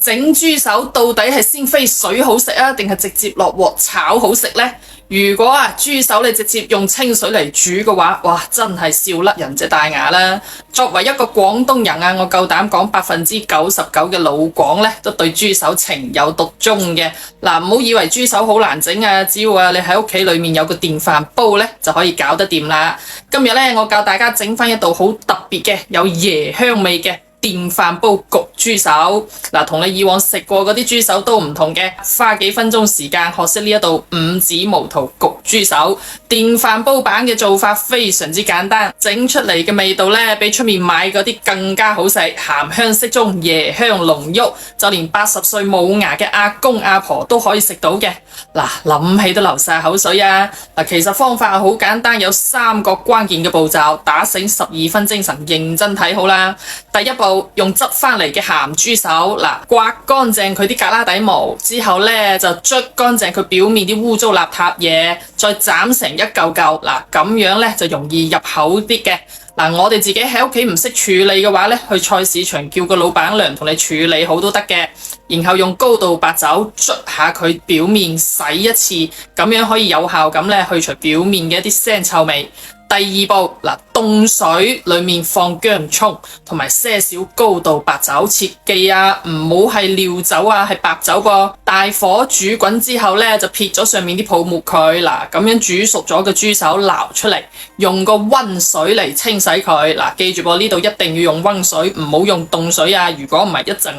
整豬手到底係先飛水好食啊，定係直接落鑊炒好食呢？如果豬手你直接用清水嚟煮嘅話，哇，真係笑甩人隻大牙啦！作為一個廣東人我夠膽講99%嘅老廣呢都對豬手情有獨鍾嘅。嗱，唔好以為豬手好難整只要你喺屋企裏面有個電飯煲呢，就可以搞得掂啦。今日呢，我教大家整翻一道好特別嘅有椰香味嘅電飯煲焗豬手。同你以往食過嗰啲豬手都唔同嘅，花幾分鐘時間學識呢一道五指毛肚焗豬手。電飯煲版嘅做法非常之簡單，整出嚟嘅味道呢，比出面買嗰啲更加好食，鹹香適中，椰香濃郁，就連80歲冇牙嘅阿公阿婆都可以食到嘅。諗起都流晒口水啊！其實方法好簡單，有3個關鍵嘅步驟，打醒12分精神，認真睇好啦。第一步，用執翻嚟嘅鹹豬手，刮乾淨佢啲格拉底毛之後呢，就捽乾淨佢表面啲污糟邋遢嘢，再斬成一嚿嚿，咁樣呢，就容易入口啲嘅。我哋自己喺屋企唔識處理嘅話呢，去菜市場叫個老闆娘同你處理好都得嘅。然後用高度白酒捽下佢表面，洗一次，咁樣可以有效咁呢去除表面嘅一啲腥臭味。第二步，凍水裏面放薑蔥同埋些少高度白酒，切記唔好係料酒係白酒噃。大火煮滾之後呢，就撇咗上面啲泡沫佢。咁樣煮熟咗嘅豬手撈出嚟，用個溫水嚟清洗佢。記住噃，呢度一定要用溫水，唔好用凍水如果唔係一整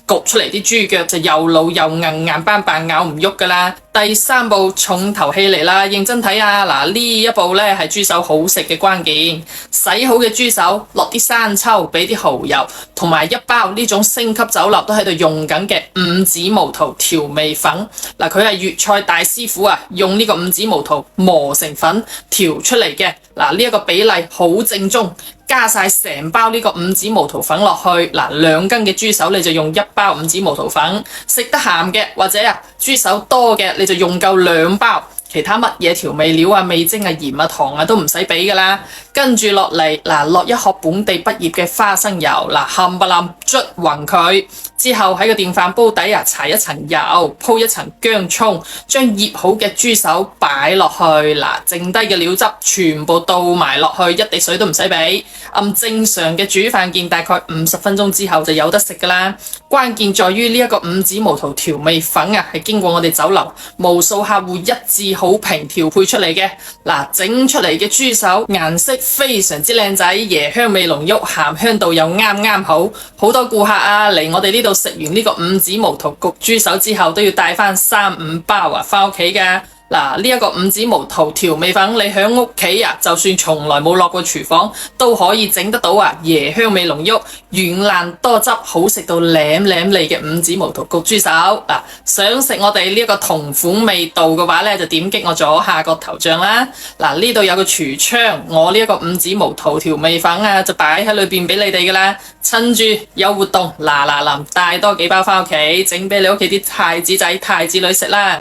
焗出嚟啲豬腳就又老又硬，硬斑斑咬唔喐噶啦。第三步，重頭戲嚟啦，認真睇呢一步呢係豬手好食嘅關鍵。洗好嘅豬手落啲生抽，俾啲蠔油，同埋一包呢種星級酒樓都喺度用緊嘅五指毛肚調味粉。佢係粵菜大師傅用呢個五指毛肚磨成粉調出嚟嘅。呢一個比例好正宗。加晒成包呢個五指毛肚粉落去，2斤嘅豬手你就用1包五指毛肚粉。食得鹹嘅或者豬手多嘅，你就用夠2包。其他乜嘢調味料味精鹽糖都唔使俾噶啦。跟住落嚟落一殼本地不醃嘅花生油，冚唪唥捽勻佢之後，喺個電飯煲底搽一層油，鋪一層薑蔥，將醃好嘅豬手擺落去，剩低嘅料汁全部倒埋落去，一滴水都唔使俾。按正常嘅煮飯鍵，大概50分鐘之後就有得食噶啦。關鍵在於呢一個五指毛肚調味粉係經過我哋酒樓無數客戶一致好評調配出嚟嘅。整出嚟嘅豬手顏色非常之靚仔，椰香味濃郁，鹹香度又啱好。好多顧客嚟我哋呢度食完呢個五指毛肚焗豬手之後，都要帶翻3-5包翻屋企噶。呢一個五指毛肚調味粉，你喺屋企就算從來冇落過廚房，都可以整得到椰香味濃郁、軟爛多汁，好食到舐舐脷嘅五指毛肚焗豬手。想食我哋呢一個同款味道嘅話呢，就點擊我左下角頭像啦。呢度有個櫥窗，我呢一個五指毛肚調味粉就擺喺裏邊俾你哋噶啦。趁住有活動，臨帶多幾包翻屋企，整俾你屋企啲太子仔太子女食啦。